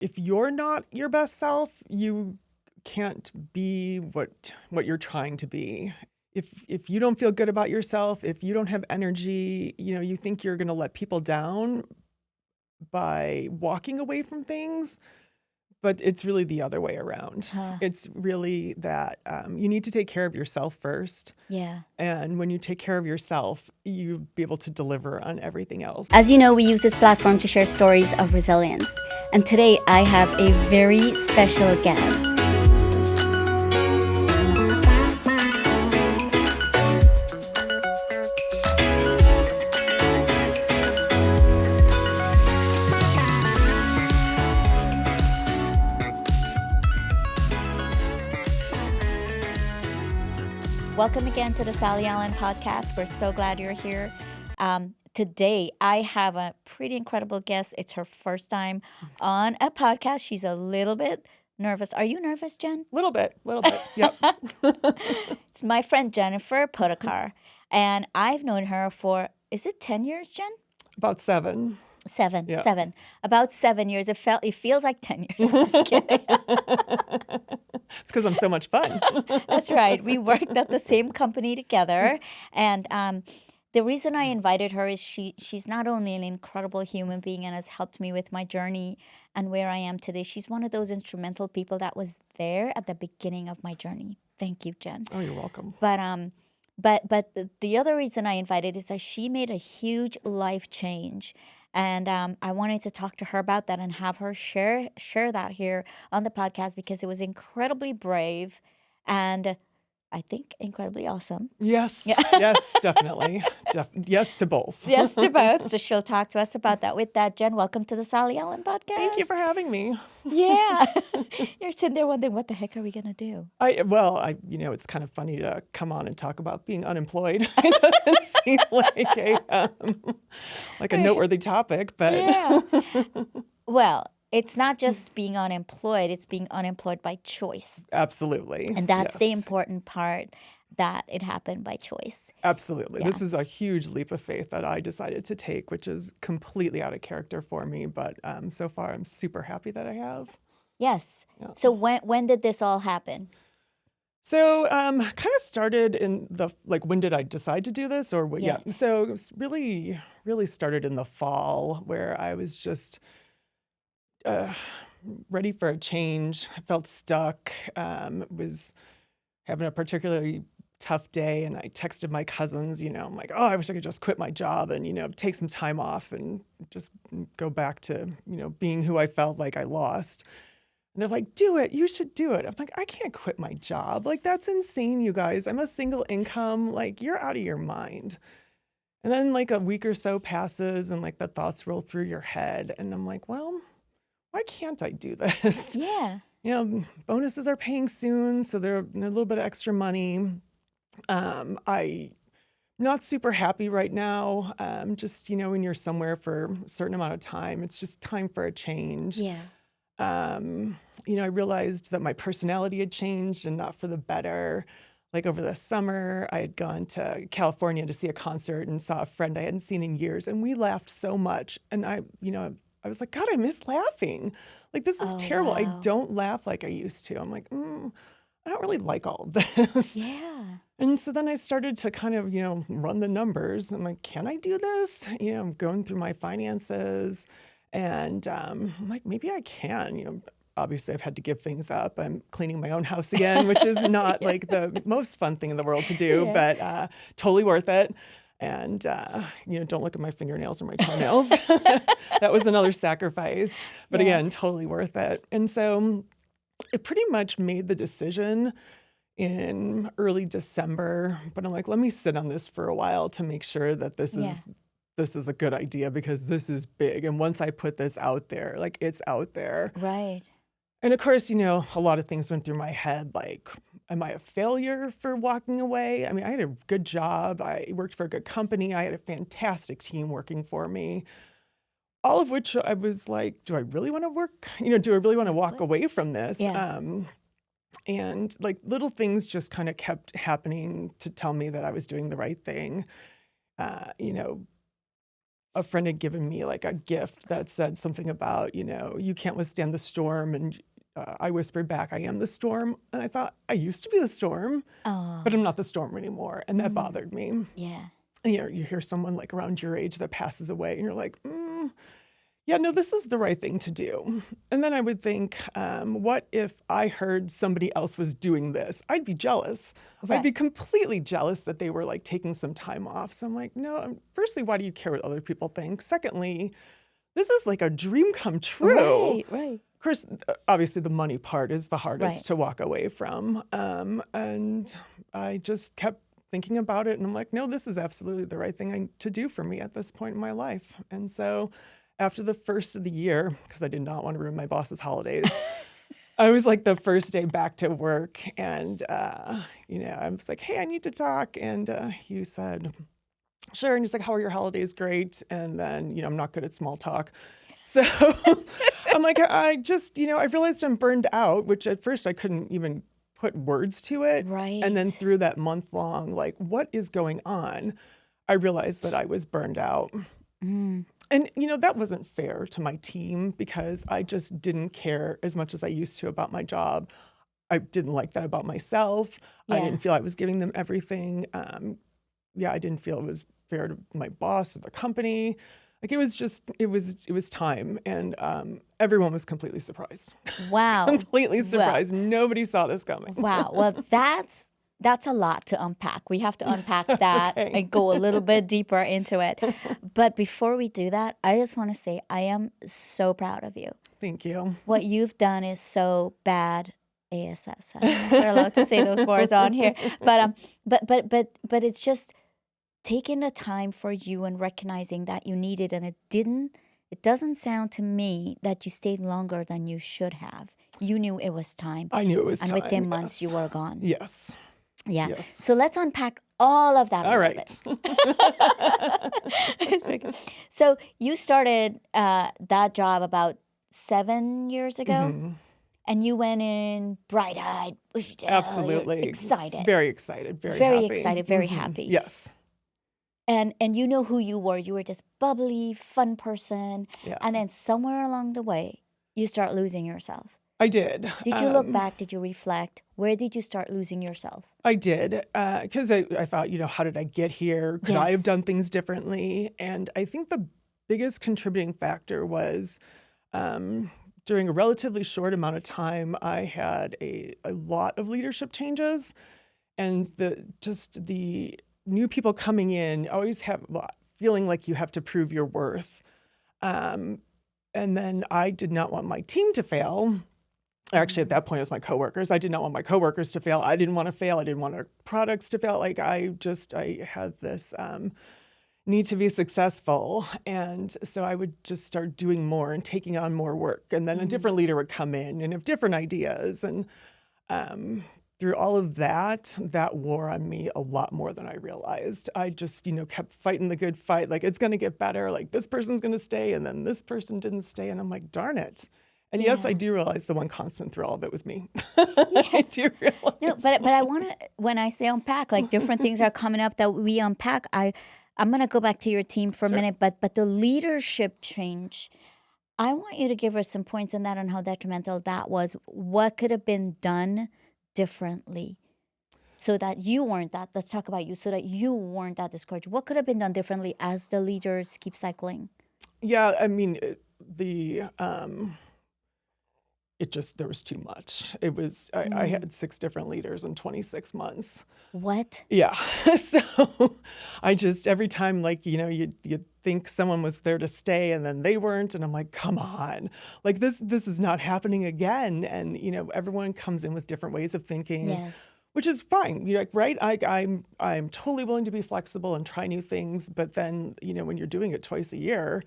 if you're not your best self, you can't be what you're trying to be. If you don't feel good about yourself, if you don't have energy, you think you're going to let people down by walking away from things, but it's really the other way around. Huh. It's really that you need to take care of yourself first. Yeah. And when you take care of yourself, you'll be able to deliver on everything else. As you know, we use this platform to share stories of resilience. And today I have a very special guest. Welcome again to the Sally Allen podcast. We're so glad you're here. Today, I have a pretty incredible guest. It's her first time on a podcast. She's a little bit nervous. Are you nervous, Jen? Little bit. Yep. It's my friend Jennifer Potokar. And I've known her for, is it 10 years, Jen? About 7. Yeah. 7. About 7 years. It feels like 10 years. I'm just kidding. It's because I'm so much fun. That's right. We worked at the same company together. And the reason I invited her is she's not only an incredible human being and has helped me with my journey and where I am today. She's one of those instrumental people that was there at the beginning of my journey. Thank you, Jen. Oh, you're welcome. But the other reason I invited is that she made a huge life change. And I wanted to talk to her about that and have her share that here on the podcast because it was incredibly brave and I think incredibly awesome. Yes. Yeah. Yes, definitely. Yes to both. Yes to both. So she'll talk to us about that. With that, Jen, welcome to the Sally Allen podcast. Thank you for having me. Yeah. You're sitting there wondering, what the heck are we going to do? It's kind of funny to come on and talk about being unemployed. It doesn't seem like a noteworthy topic, but yeah. Well, it's not just being unemployed, it's being unemployed by choice. Absolutely. And that's the Yes. important part, that it happened by choice. Absolutely. Yeah. This is a huge leap of faith that I decided to take, which is completely out of character for me. But so far, I'm super happy that I have. Yes. Yeah. So when did this all happen? So kind of started in when did I decide to do this? Or what? Yeah. So it was really started in the fall where I was just ready for a change. I felt stuck, was having a particularly tough day, and I texted my cousins, I'm like, oh, I wish I could just quit my job and, take some time off and just go back to, being who I felt like I lost. And they're like, do it, you should do it. I'm like, I can't quit my job. Like, that's insane, you guys. I'm a single income. Like, you're out of your mind. And then a week or so passes and the thoughts roll through your head. And I'm like, well, why can't I do this? Yeah. Bonuses are paying soon, so they're a little bit of extra money. I'm not super happy right now. Just, when you're somewhere for a certain amount of time, it's just time for a change. Yeah. I realized that my personality had changed and not for the better. Over the summer, I had gone to California to see a concert and saw a friend I hadn't seen in years, and we laughed so much. And I was like, God, I miss laughing. This is terrible. Wow. I don't laugh like I used to. I'm like, I don't really like all of this. Yeah. And so then I started to kind of, run the numbers. I'm like, can I do this? I'm going through my finances and I'm like, maybe I can. Obviously, I've had to give things up. I'm cleaning my own house again, which is not the most fun thing in the world to do, Yeah. but totally worth it. And, don't look at my fingernails or my toenails. That was another sacrifice. But Yeah. again, totally worth it. And so it pretty much made the decision in early December. But I'm like, let me sit on this for a while to make sure that this is a good idea because this is big. And once I put this out there, it's out there. Right. And of course, a lot of things went through my head, am I a failure for walking away? I mean, I had a good job. I worked for a good company. I had a fantastic team working for me. All of which I was like, do I really want to work? Do I really want to walk away from this? Yeah. And little things just kind of kept happening to tell me that I was doing the right thing. a friend had given me like a gift that said something about, you can't withstand the storm. And I whispered back, I am the storm. And I thought, I used to be the storm, but Oh, I'm not the storm anymore. And that mm, bothered me. yeah. And, you hear someone like around your age that passes away and you're like, yeah, no, this is the right thing to do. And then I would think, what if I heard somebody else was doing this? I'd be jealous. I'd Right. be completely jealous that they were like taking some time off. So I'm like, no, firstly, why do you care what other people think? Secondly, this is like a dream come true. Right, right, Of course, obviously the money part is the right. hardest to walk away from. And I just kept thinking about it and I'm like, no, this is absolutely the right thing to do for me at this point in my life. And so after the first of the year, because I did not want to ruin my boss's holidays, I was like the first day back to work and, I was like, hey, I need to talk. And he said, sure. And he's like, how are your holidays? Great. And then, I'm not good at small talk. So I'm like, I just, I realized I'm burned out, which at first I couldn't even put words to it. And then Right. through that month long, like, what is going on? I realized that I was burned out. Mm, And, that wasn't fair to my team because I just didn't care as much as I used to about my job. I didn't like that about myself. I yeah. didn't feel I was giving them everything. Yeah, I didn't feel it was fair to my boss or the company. Like it was time, and everyone was completely surprised, Wow. completely Well, surprised. Nobody saw this coming. wow. Well, that's a lot to unpack. We have to unpack that Okay, and go a little bit deeper into it. But before we do that, I just want to say I am so proud of you. thank you. What you've done is so bad. ASS. I don't know if we're allowed to say those words on here, but it's just taking the time for you and recognizing that you need it, and it doesn't sound to me that you stayed longer than you should have. You knew it was time, I knew it was and time. within months you Yes, were gone. yes, Yeah. yes. So let's unpack all of that a All little bit. right. It's very good. So you started that job about 7 years ago, hmm and you went in bright-eyed, you're Absolutely. excited, Very excited, very very happy. excited, very happy. Yes. And you know who you were. You were this bubbly, fun person. Yeah, And then somewhere along the way, you start losing yourself. I did. Did you look back? Did you reflect? Where did you start losing yourself? I did, because I thought, how did I get here? Could I have Yes. done things differently? And I think the biggest contributing factor was during a relatively short amount of time, I had a lot of leadership changes, and the new people coming in always have feeling like you have to prove your worth. Um, and then I did not want my team to fail. Actually, at Mm, that point, it was my coworkers. I did not want my coworkers to fail. I didn't want to fail. I didn't want our products to fail. Like I had this need to be successful, and so I would just start doing more and taking on more work. And then a mm, different leader would come in and have different ideas. And through all of that, that wore on me a lot more than I realized. I just, kept fighting the good fight. Like, it's going to get better. Like, this person's going to stay. And then this person didn't stay. And I'm like, darn it. And yes, I yeah. do realize the one constant through all of it was me. Yeah. I do No, realize but that. I want to, when I say unpack, like different things are coming up that we unpack. I'm gonna go back to your team for a Sure. minute, but the leadership change, I want you to give us some points on that, on how detrimental that was. What could have been done differently so that you weren't that? Let's talk about you, so that you weren't that discouraged. What could have been done differently as the leaders keep cycling? Yeah, I mean, there was too much. I Mm, had 6 different leaders in 26 months. what? Yeah. So I just, every time, like, you'd think someone was there to stay and then they weren't. And I'm like, come on, like this is not happening again. And, everyone comes in with different ways of thinking, Yes. which is fine. You're like, right. I'm totally willing to be flexible and try new things. But then, when you're doing it twice a year,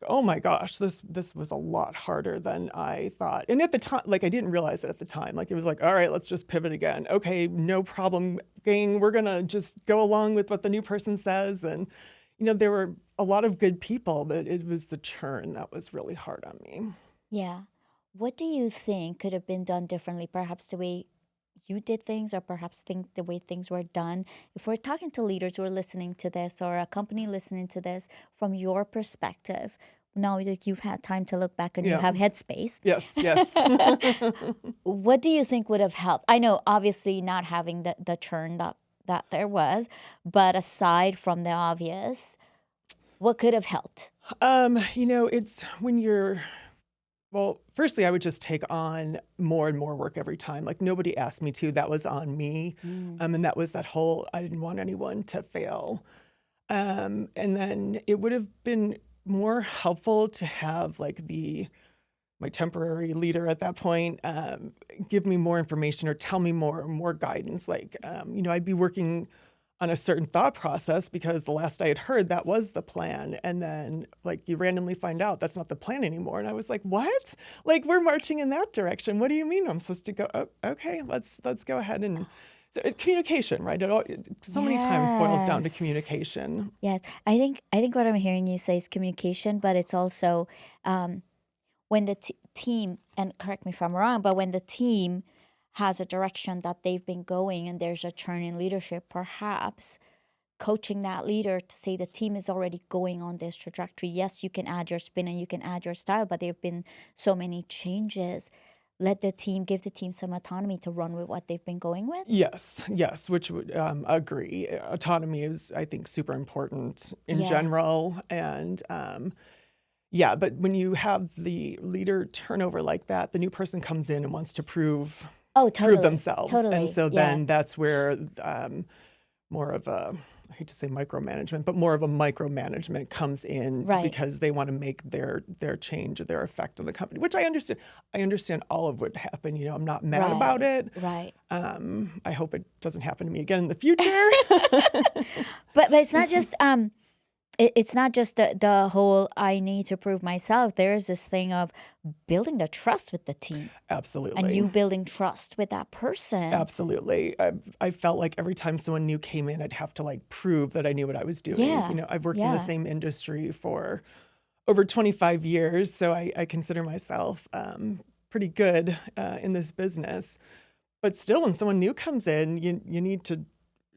oh my gosh, this was a lot harder than I thought. And at the time, like, I didn't realize it at the time. Like, it was like, all right, let's just pivot again. Okay, no problem, gang. We're gonna just go along with what the new person says. And there were a lot of good people, but it was the churn that was really hard on me. Yeah. What do you think could have been done differently? Perhaps the way you did things or perhaps think the way things were done. If we're talking to leaders who are listening to this or a company listening to this from your perspective, now that you've had time to look back and you Yeah. have headspace, Yes, yes. what do you think would have helped? I know obviously not having the churn that there was, but aside from the obvious, what could have helped? It's when you're well, firstly, I would just take on more and more work every time. Like nobody asked me to. That was on me. Mm. And that was that whole I didn't want anyone to fail. And then it would have been more helpful to have like my temporary leader at that point give me more information or tell me more guidance. Like I'd be working on a certain thought process because the last I had heard that was the plan, and then like you randomly find out that's not the plan anymore, and I was like, what? Like we're marching in that direction. What do you mean I'm supposed to go? Oh, okay, let's go ahead and so communication, right? It so many times boils down to Yes. communication. Yes. I think what I'm hearing you say is communication, but it's also um, when the team, and correct me if I'm wrong, but when the team has a direction that they've been going and there's a churn in leadership, perhaps coaching that leader to say the team is already going on this trajectory. Yes, you can add your spin and you can add your style, but there have been so many changes. Give the team some autonomy to run with what they've been going with. Yes, which would agree. Autonomy is, I think, super important in Yeah. general, and yeah, but when you have the leader turnover like that, the new person comes in and wants to prove Oh, prove totally. themselves, and Totally. so Yeah. then that's where more of a I hate to say micromanagement, but more of a micromanagement comes in Right. because they want to make their change or their effect on the company, which I understand. I understand all of what happened. I'm not mad about Right. it. Right. I hope it doesn't happen to me again in the future. But it's not just it's not just the whole I need to prove myself. There is this thing of building the trust with the team and Absolutely. you building trust with that person. Absolutely. I felt like every time someone new came in, I'd have to like prove that I knew what I was doing. Yeah. I've worked in the Yeah. same industry for over 25 years, so I consider myself pretty good in this business. But still, when someone new comes in, you need to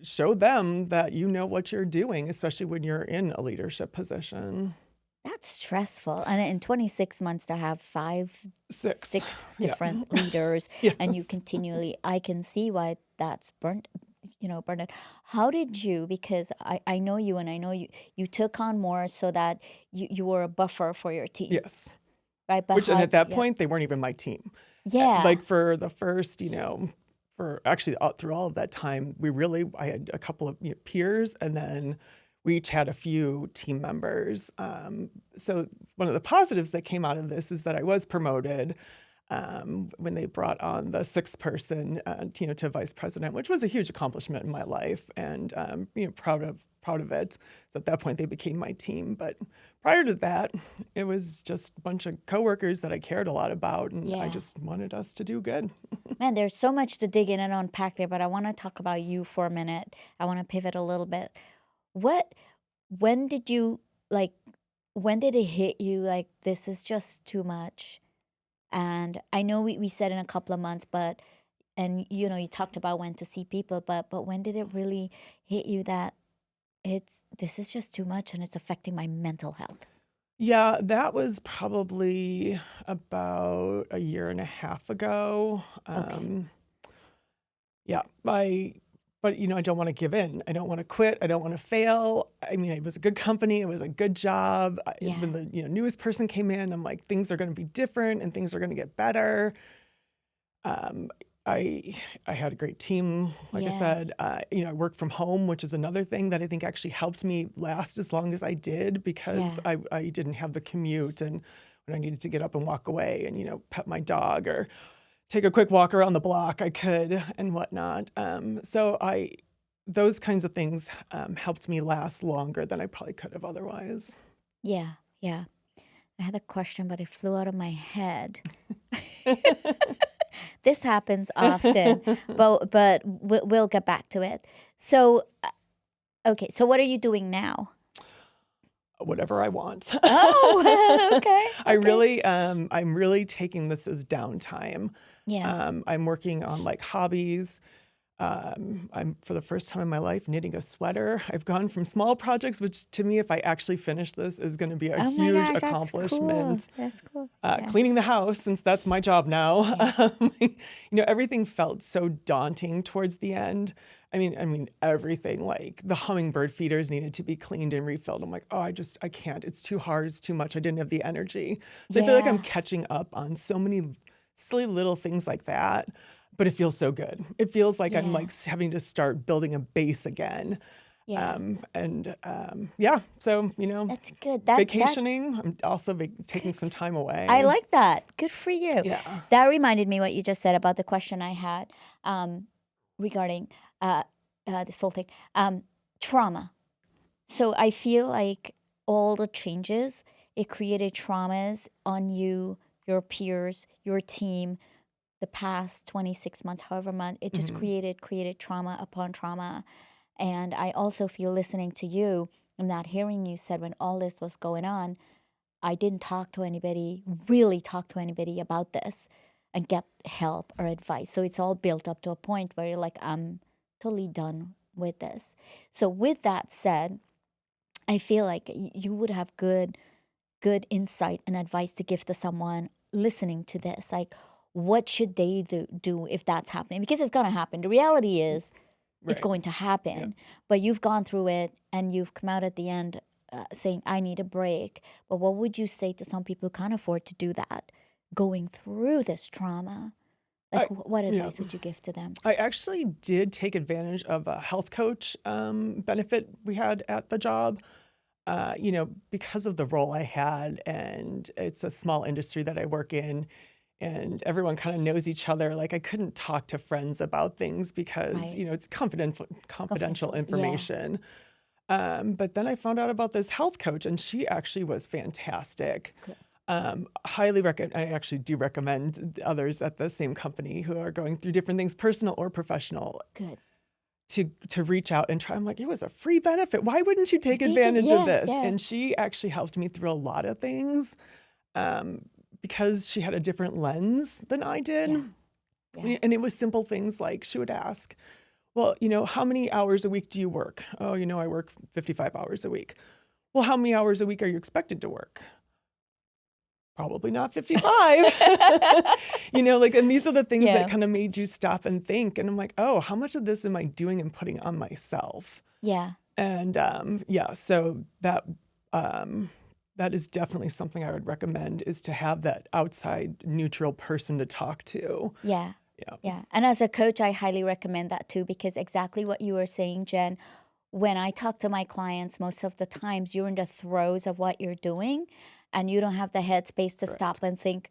show them that you know what you're doing, especially when you're in a leadership position. That's stressful. And in 26 months to have Six. six Yeah. different leaders and you Yes. continually, I can see why that's burnt out. How did you, because I know you and I know you took on more so that you were a buffer for your team, Yes. right? But Which, and how, at that yeah. point, they weren't even my team. Yeah. Like for the first, for actually through all of that time, I had a couple of peers, and then we each had a few team members. So one of the positives that came out of this is that I was promoted when they brought on the sixth person, to vice president, which was a huge accomplishment in my life, and proud of it. So at that point, they became my team. But prior to that, it was just a bunch of coworkers that I cared a lot about, and I Yeah. just wanted us to do good. Man, there's so much to dig in and unpack there, but I want to talk about you for a minute. I want to pivot a little bit. What, when did you, like, when did it hit you like this is just too much? And I know we said in a couple of months, but, and you talked about when to see people, but when did it really hit you that this is just too much and it's affecting my mental health? Yeah, that was probably about a year and a half ago. Okay. Yeah, but I don't want to give in. I don't want to quit. I don't want to fail. I mean, it was a good company. It was a good job. Yeah. When the newest person came in, I'm like, things are going to be different and things are going to get better. Um, I I had a great team. Like I Yeah. said, I work from home, which is another thing that I think actually helped me last as long as I did because Yeah. I didn't have the commute, and when I needed to get up and walk away and pet my dog or take a quick walk around the block, I could and whatnot. So those kinds of things helped me last longer than I probably could have otherwise. Yeah. Yeah. I had a question, but it flew out of my head. This happens often, but we'll get back to it. So, okay, so what are you doing now? whatever I want. Oh, okay. Okay. I'm really taking this as downtime. Yeah. I'm working on like hobbies. I'm for the first time in my life knitting a sweater. I've gone from small projects, which to me, if I actually finish this, is going to be a Oh my huge gosh, that's cool. accomplishment. That's cool. Yeah. Cleaning the house, since that's my job now. Yeah. Everything felt so daunting towards the end. I mean, everything, like the hummingbird feeders needed to be cleaned and refilled. I'm like, oh, I can't. It's too hard. It's too much. I didn't have the energy. So I feel like I'm Yeah. catching up on so many silly little things like that, but it feels so good. It feels like I'm Yeah. like having to start building a base again. Yeah. Yeah, so, That's good. That vacationing. I'm also taking good. some time I away. like that. Good for you. Yeah. That reminded me what you just said about the question I had regarding uh, this whole thing. Trauma. So I feel like all the changes, it created traumas on you, your peers, your team, the past 26 months, however month, it just Mhm. created trauma upon trauma. And I also feel listening to you and not hearing you said when all this was going on, I didn't really talk to anybody about this and get help or advice. So it's all built up to a point where you're like, I'm totally done with this. So with that said, I feel like you would have good insight and advice to give to someone listening to this. Like, what should they do if that's happening? Because it's going to happen. The reality is, it's Right. going to Yeah. happen. But you've gone through it and you've come out at the end saying, I need a break. But what would you say to some people who can't afford to do that, going through this trauma? Like, I what yeah. advice would you give to them? I actually did take advantage of a health coach benefit we had at the job. Because of the role I had, and it's a small industry that I work in, and everyone kind of knows each other. Like I couldn't talk to friends about things because, Right. it's confidential Confidential. Yeah. information. But then I found out about this health coach, and she actually was fantastic. Good. Highly recommend. I actually do recommend others at the same company who are going through different things, personal or professional, Good. to reach out and try. I'm like, it was a free benefit. Why wouldn't you take Take it. advantage of Yeah. this? Yeah. And she actually helped me through a lot of things um, because she had a different lens than I did. Yeah. Yeah. And it was simple things like she would ask, well, how many hours a week do you work? Oh, I work 55 hours a week. Well, how many hours a week are you expected to work? Probably not 55. And these are the things that Yeah. kind of made you stop and think. And I'm like, oh, how much of this am I doing and putting on myself? Yeah. And yeah, so that is definitely something I would recommend, is to have that outside neutral person to talk to. Yeah. Yeah. Yeah. And as a coach, I highly recommend that too, because exactly what you were saying, Jen, when I talk to my clients, most of the times you're in the throes of what you're doing and you don't have the headspace to Correct. stop and think,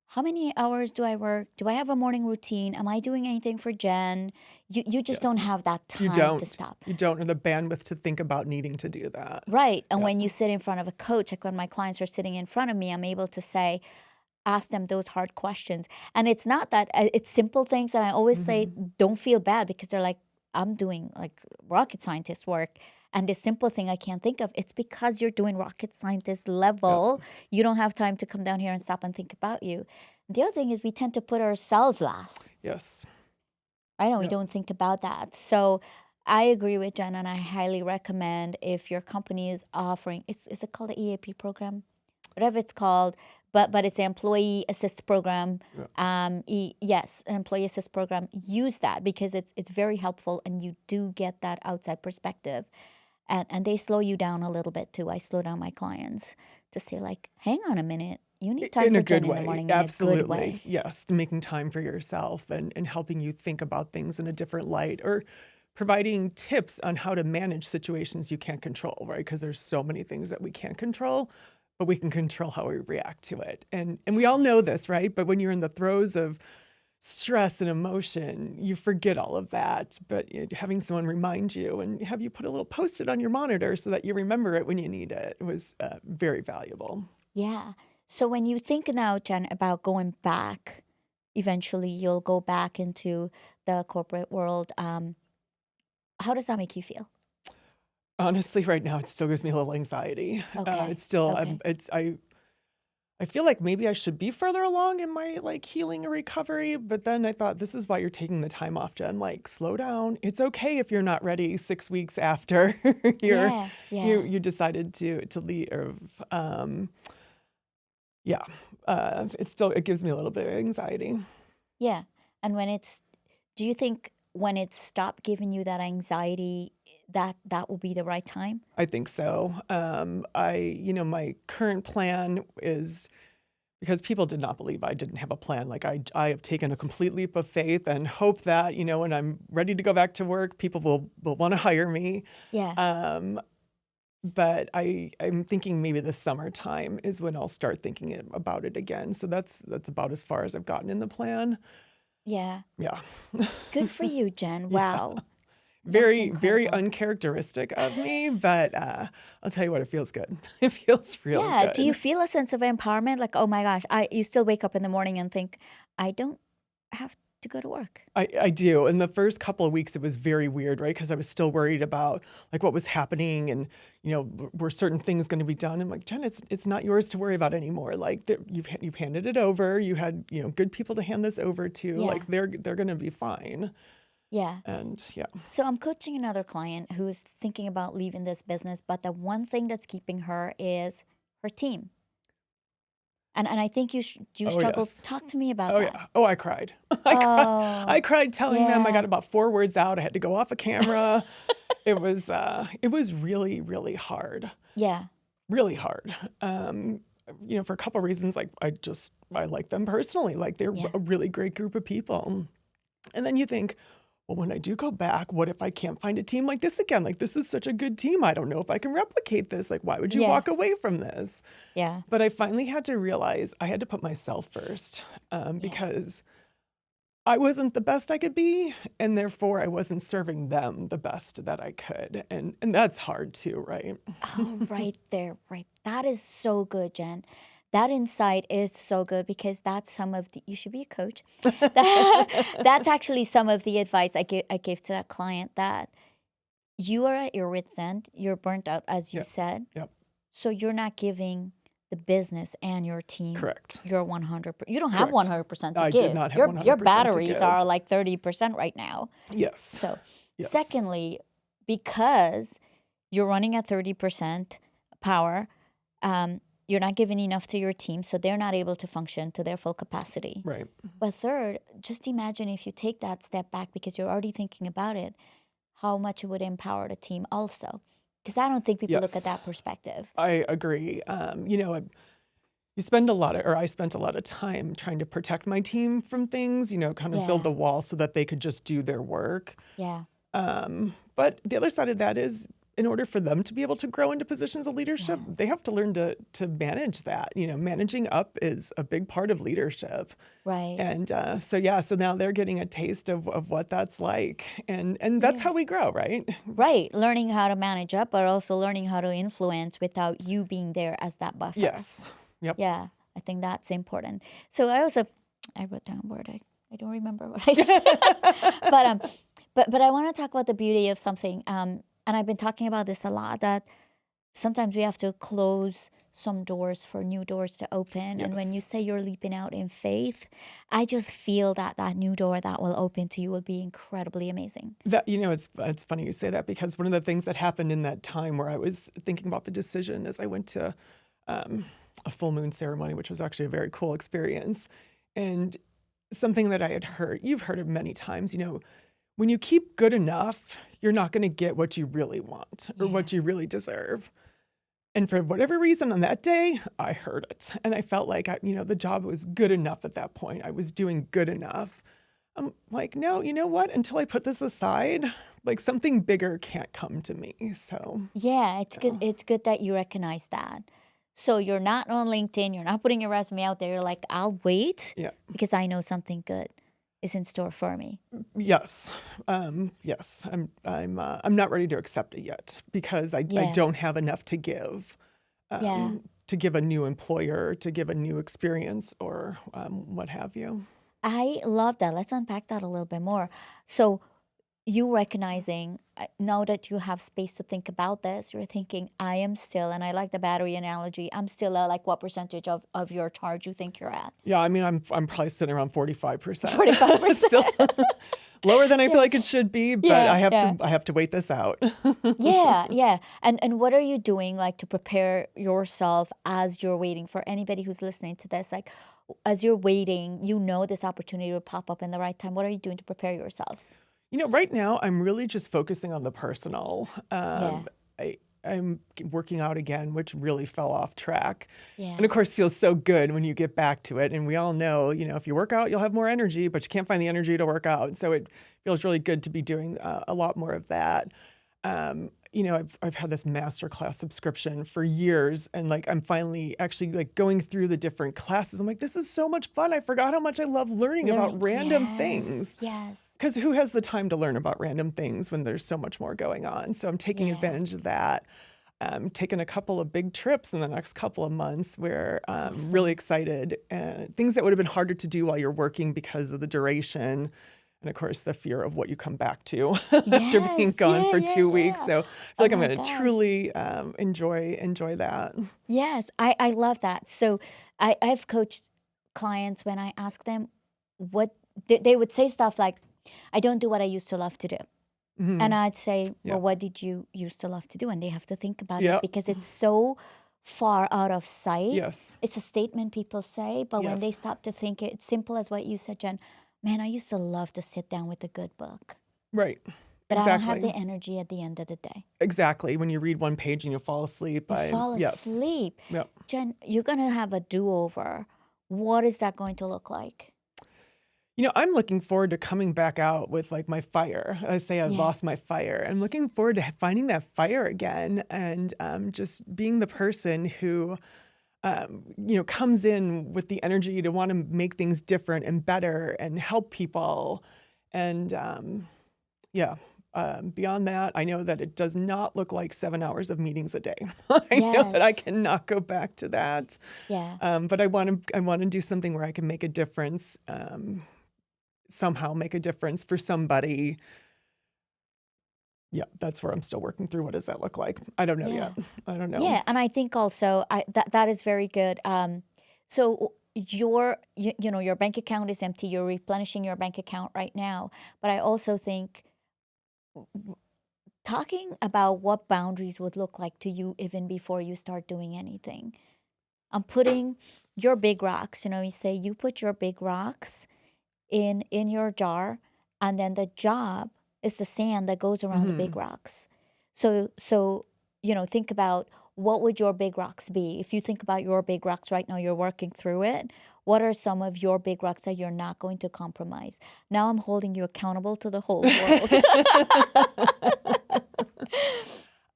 how many hours do I work? Do I have a morning routine? Am I doing anything for Jen? You just don't Yes. have that You time to don't. stop. You don't have the bandwidth to think about needing to do that. Right. And Yeah. when you sit in front of a coach, like when my clients are sitting in front of me, I'm able to say, ask them those hard questions. And it's not that it's simple things. And I always say, Hmm. don't feel bad, because they're like, I'm doing like rocket scientist work. And this simple thing I can't think of, it's because you're doing rocket scientist Yep. level. You don't have time to come down here and stop and think about you. The other thing is we tend to put ourselves last. Yes. I know we Yep. don't think about that. So I agree with Jen, and I highly recommend, if your company is offering, is it called the EAP program? Whatever it's called, but it's employee assist program. Yep. Yes, employee assist program. Use that, because it's very helpful, and you do get that outside perspective, and they slow you down a little bit too. I slow down my clients to say, like, hang on a minute, you need time In a for Jen good in the way. morning, in a good Absolutely. way. Yes. Making time for yourself, and helping you think about things in a different light, or providing tips on how to manage situations you can't control, right? Because there's so many things that we can't control, but we can control how we react to it. And we all know Yes. this, right? But when you're in the throes of stress and emotion, you forget all of that. But having someone remind you and have you put a little post-it on your monitor so that you remember it when you need it was very valuable. Yeah. So when you think now, Jen, about going back, eventually you'll go back into the corporate world. How does that make you feel? Honestly, right now, it still gives me a little anxiety. Okay. It's still, Okay. I feel like maybe I should be further along in my like healing and recovery, but then I thought this is why you're taking the time off, Jen. Like, slow down. It's okay if you're not ready 6 weeks after you're Yeah. you Yeah. you decided to leave. Or, yeah, it gives me a little bit of anxiety. Yeah. And do you think when it stopped giving you that anxiety, that will be the right time? I think so. My current plan is because people did not believe I didn't have a plan. Like I have taken a complete leap of faith and hope that, when I'm ready to go back to work, people will want to hire me. Yeah. Um, but I'm thinking maybe the summertime is when I'll start thinking about it again. So that's about as far as I've gotten in the plan. Yeah. Yeah. Good for you, Jen. Yeah. Wow. That's Very, very incredible. uncharacteristic of me, but I'll tell you what, it feels good. It feels really Yeah. Do you good. feel a sense of empowerment? Like, oh my gosh, you still wake up in the morning and think, I don't have to go to work. I do. In the first couple of weeks, it was very weird, right? Because I was still worried about like what was happening, and were certain things going to be done. I'm like, Jen, it's not yours to worry about anymore. Like you've handed it over. You had good people to hand this over to. Yeah. Like they're going to be fine. Yeah. And yeah, So I'm coaching another client who's thinking about leaving this business, but the one thing that's keeping her is her team. And I think you oh struggle. yes, Talk to me about oh that. yeah, oh I cried. I Oh, cried telling them I got yeah. about 4 words out. I had to go off a camera. It was really really hard. Yeah. Really hard. For a couple reasons, like I like them personally, like they're Yeah. a really great group of people. And then you think, well, when I do go back, what if I can't find a team like this again? Like this is such a good team. I don't know if I can replicate this. Like why would you Yeah. walk away from this? Yeah. But I finally had to realize I had to put myself first, Yeah. because I wasn't the best I could be, and therefore I wasn't serving them the best that I could. And that's hard too, right? Oh, right there. Right. That is so good, Jen. That insight is so good because that's some of you should be a coach. That's actually some of the advice I gave to that client, that you are at your wit's end. You're burnt out, as you Yep. said. Yep. So you're not giving the business and your team Correct. your 100. You don't have Correct. 100% to I did give. not have Your 100% to batteries are give. like 30% right now. Yes. So, Yes. secondly, because you're running at 30% power, you're not giving enough to your team, so they're not able to function to their full capacity. Right. But third, just imagine if you take that step back because you're already thinking about it, how much it would empower the team also. Because I don't think people look at Yes. that perspective. I agree. You spend a lot of, or I spent a lot of time trying to protect my team from things, kind of build Yeah, the wall so that they could just do their work. yeah, But the other side of that is, in order for them to be able to grow into positions of leadership, yes, they have to learn to manage that. Managing up is a big part of leadership. right. And so now they're getting a taste of what that's like. And that's Yeah. how we grow, right? Right. Learning how to manage up, but also learning how to influence without you being there as that buffer. Yes. Yep. Yeah, I think that's important. So I wrote down a word. I don't remember what I said. But I want to talk about the beauty of something. And I've been talking about this a lot, that sometimes we have to close some doors for new doors to open. And when you Yes. say you're leaping out in faith, I just feel that that new door that will open to you will be incredibly amazing. It's funny you say that, because one of the things that happened in that time where I was thinking about the decision is I went to a full moon ceremony, which was actually a very cool experience. And something that I had heard, you've heard it many times, when you keep good enough, you're not going to get what you really want or Yeah. what you really deserve. And for whatever reason on that day, I heard it. And I felt like, the job was good enough at that point. I was doing good enough. I'm like, no, you know what? Until I put this aside, like something bigger can't come to me. So, Yeah, it's good. yeah. It's good that you recognize that. So you're not on LinkedIn. You're not putting your resume out there. You're like, I'll wait Yeah. because I know something good is in store for me. Yes. Yes. I'm not ready to accept it yet, because I don't Yes. have enough to give, Yeah. to give a new employer, to give a new experience, or what have you. I love that. Let's unpack that a little bit more. So you recognizing now that you have space to think about this, you're thinking, I am still, and I like the battery analogy, I'm still at like what percentage of your charge you think you're at? Yeah, I mean, I'm probably sitting around 45%. 45%. Still lower than I feel Yeah. like it should be, but Yeah, yeah. I have to wait this out. Yeah, yeah. And what are you doing like to prepare yourself as you're waiting for anybody who's listening to this? Like as you're waiting, you know this opportunity will pop up in the right time. What are you doing to prepare yourself? Right now I'm really just focusing on the personal. Yeah, I'm working out again, which really fell off track. yeah. And of course, feels so good when you get back to it. And we all know, if you work out, you'll have more energy, but you can't find the energy to work out. So it feels really good to be doing a lot more of that. I've had this masterclass subscription for years, and like I'm finally actually like going through the different classes. I'm like, this is so much fun. I forgot how much I love learning about random things. Yes. Because who has the time to learn about random things when there's so much more going on? So I'm taking Yeah. advantage of that. Taking a couple of big trips in the next couple of months where I'm really excited. Things that would have been harder to do while you're working because of the duration. And of course, the fear of what you come back to after being Yes. gone Yeah, for yeah, 2 weeks. yeah. So I feel Oh like I'm my going to gosh. truly enjoy that. Yes, I love that. So I've coached clients when I ask them what they would say stuff like, I don't do what I used to love to do. Hmm. And I'd say, Yeah. well, what did you used to love to do? And they have to think about it Yeah. because it's so far out of sight. Yes. It's a statement people say, but when they Yes. stop to think, it's simple as what you said, Jen. Man, I used to love to sit down with a good book, Right. but I don't have Exactly. the energy at the end of the day. Exactly. When you read one page and you fall asleep, You fall yes. asleep. Yep. Jen, you're going to have a do-over. What is that going to look like? I'm looking forward to coming back out with like my fire. I say I've Yeah. lost my fire. I'm looking forward to finding that fire again and just being the person who, comes in with the energy to want to make things different and better and help people. And yeah, beyond that, I know that it does not look like 7 hours of meetings a day. I know that I Yes. cannot go back to that. Yeah. But I want to do something where I can make a difference. Somehow make a difference for somebody. Yeah, that's where I'm still working through. What does that look like? I don't know Yeah. yet. I don't know. Yeah, and I think also that is very good. So your bank account is empty. You're replenishing your bank account right now. But I also think talking about what boundaries would look like to you even before you start doing anything. I'm putting your big rocks. You say you put your big rocks in your jar, and then the job is the sand that goes around the big Hmm. rocks. So think about what would your big rocks be. If you think about your big rocks right now, you're working through it. What are some of your big rocks that you're not going to compromise? Now I'm holding you accountable to the whole world.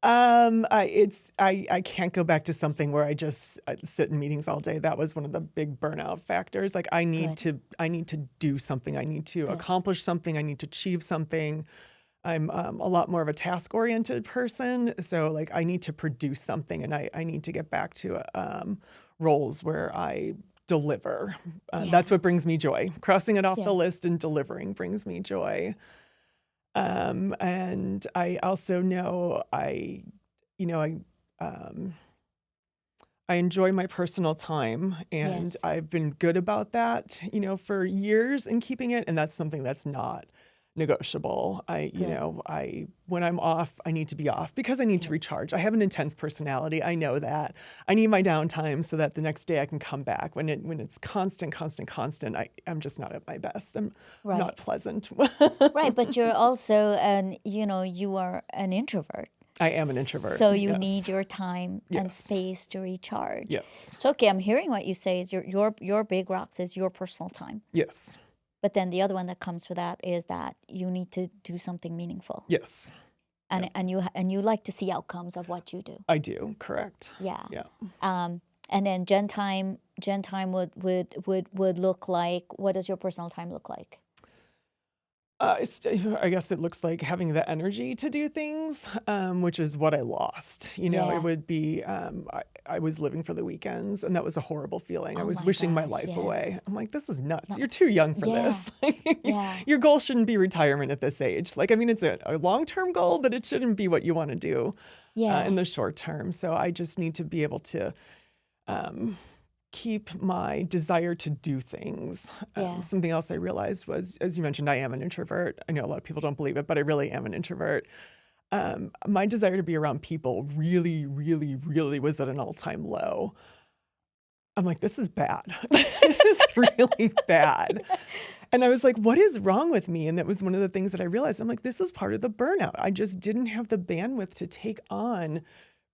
I can't go back to something where I just sit in meetings all day. That was one of the big burnout factors. Like I need Good, to do something. I need to good. accomplish something. I need to achieve something. I'm a lot more of a task-oriented person, so like I need to produce something, and I need to get back to roles where I deliver. Yeah, That's what brings me joy. Crossing it off yeah, the list and delivering brings me joy. And I also know you know, um, I enjoy my personal time, and yes, I've been good about that, for years and keeping it. And that's something that's not negotiable. good, When I'm off, I need to be off because I need to good. recharge. I have an intense personality. I know that. I need my downtime so that the next day I can come back. When it's constant, I'm just not at my best. I'm Right, not pleasant. right. But you're also you are an introvert. I am an introvert. So you need Yes. your time and Yes. space to recharge. Yes. So okay, I'm hearing what you say is your big rocks is your personal time. Yes. But then the other one that comes for that is that you need to do something meaningful. Yes. And Yep. and you like to see outcomes of what you do. I do. Correct. Yeah. Yeah. And then Gen time would look like, what does your personal time look like? I guess it looks like having the energy to do things, which is what I lost. It Yeah. would be, I was living for the weekends, and that was a horrible feeling. I Oh was my wishing my gosh, life away. yes. I'm like, this is nuts. You're too Nuts. young for Yeah. this. Yeah. Your goal shouldn't be retirement at this age. Like, I mean, it's a long-term goal, but it shouldn't be what you want to do in Yeah. the short term. So I just need to be able to um, keep my desire to do things. Yeah. Something else I realized was, as you mentioned, I am an introvert. I know a lot of people don't believe it, but I really am an introvert. My desire to be around people really, really, really was at an all-time low. I'm like, this is bad. This is really bad. And I was like, what is wrong with me? And that was one of the things that I realized. I'm like, this is part of the burnout. I just didn't have the bandwidth to take on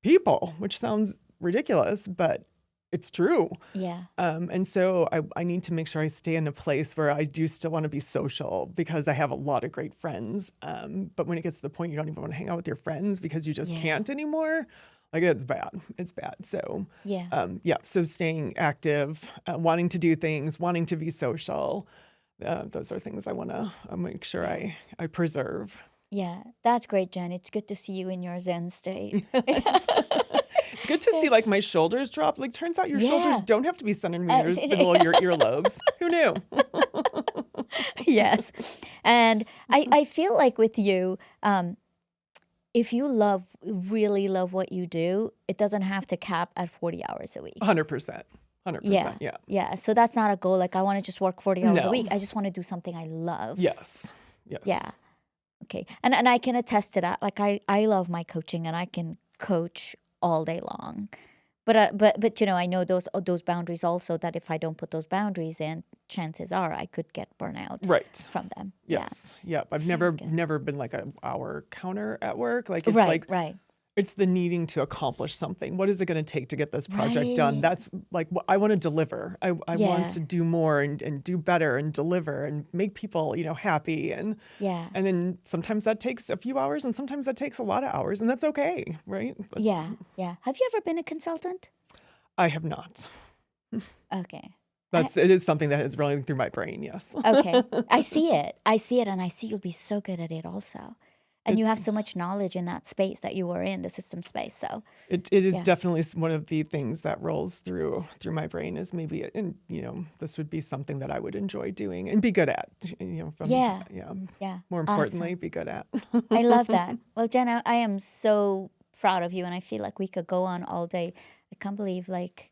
people, which sounds ridiculous, but it's true. Yeah. And so I need to make sure I stay in a place where I do still want to be social because I have a lot of great friends. But when it gets to the point you don't even want to hang out with your friends because you just Yeah. can't anymore, like it's bad. It's bad. So Yeah. yeah, so staying active, wanting to do things, wanting to be social. Those are things I want to make sure I preserve. Yeah. That's great, Jen. It's good to see you in your Zen state. It's good to see like my shoulders drop. Like turns out your shoulders Yeah. don't have to be centimeters below your earlobes. Who knew? Yes. And I feel like with you, if you really love what you do, it doesn't have to cap at 40 hours a week. 100%. 100%. Yeah. Yeah. Yeah. So that's not a goal. Like I want to just work 40 hours a No. week. I just want to do something I love. Yes. Yes. Yeah. Okay. And I can attest to that. Like I love my coaching and I can coach all day long. But I know those boundaries also, that if I don't put those boundaries in, chances are I could get burnout Right. from them. Yes. Yep. I've So never good. never been like an hour counter at work. Like Yeah. it's Right, like right. it's the needing to accomplish something. What is it going to take to get this project done? Right. That's like what I want to deliver. I Yeah. want to do more and do better and deliver and make people, happy. And Yeah. then sometimes that takes a few hours and sometimes that takes a lot of hours, and that's okay, right? Yeah. Yeah. Have you ever been a consultant? I have not. Okay. It is something that is running through my brain, yes. Okay. I see it. And I see you'll be so good at it also. And you have so much knowledge in that space that you were in, the system space. So It is Yeah. definitely one of the things that rolls through my brain is maybe, and this would be something that I would enjoy doing and be good at. Yeah. Yeah. yeah. More importantly, be good at. I love that. Well, Jenna, I am so proud of you, and I feel like we could go on all day. I can't believe like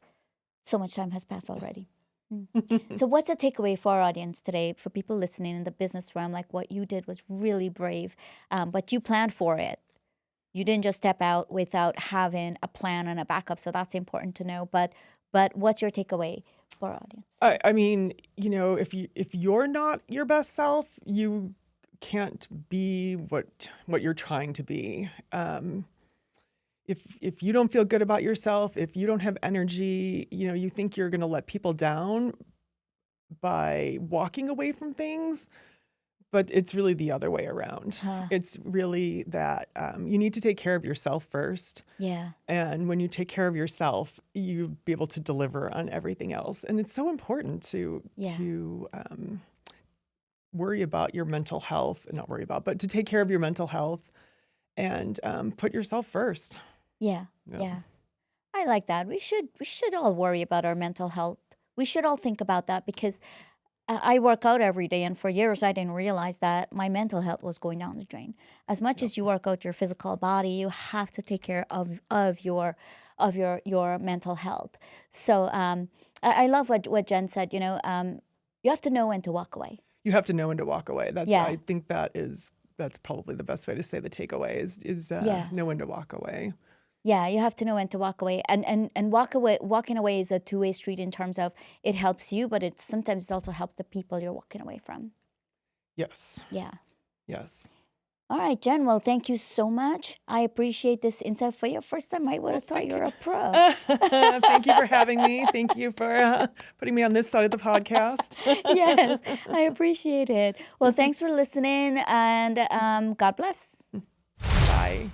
so much time has passed already. So what's a takeaway for our audience today, for people listening in the business realm? Like what you did was really brave, but you planned for it. You didn't just step out without having a plan and a backup. So that's important to know. But what's your takeaway for our audience? I mean, if you're not your best self, you can't be what you're trying to be. If you don't feel good about yourself, if you don't have energy, you think you're going to let people down by walking away from things, but it's really the other way around. Huh. It's really that you need to take care of yourself first. Yeah. And when you take care of yourself, you be able to deliver on everything else. And it's so important to worry about your mental health, not worry about, but to take care of your mental health and put yourself first. Yeah. Yeah. Yeah. I like that. We should all worry about our mental health. We should all think about that, because I work out every day, and for years I didn't realize that my mental health was going down the drain. As much as you work out your physical body, you have to take care of your mental health. So I love what Jen said. You have to know when to walk away. You have to know when to walk away. Yeah. I think that's probably the best way to say the takeaway is Yeah. know when to walk away. Yeah, you have to know when to walk away, and walking away is a two-way street in terms of it helps you, but sometimes it also helps the people you're walking away from. Yes. Yeah. Yes. All right, Jen. Well, thank you so much. I appreciate this insight. For your first time, I would have thought you were a pro. Thank you for having me. Thank you for putting me on this side of the podcast. Yes, I appreciate it. Well, thanks for listening, and God bless. Bye.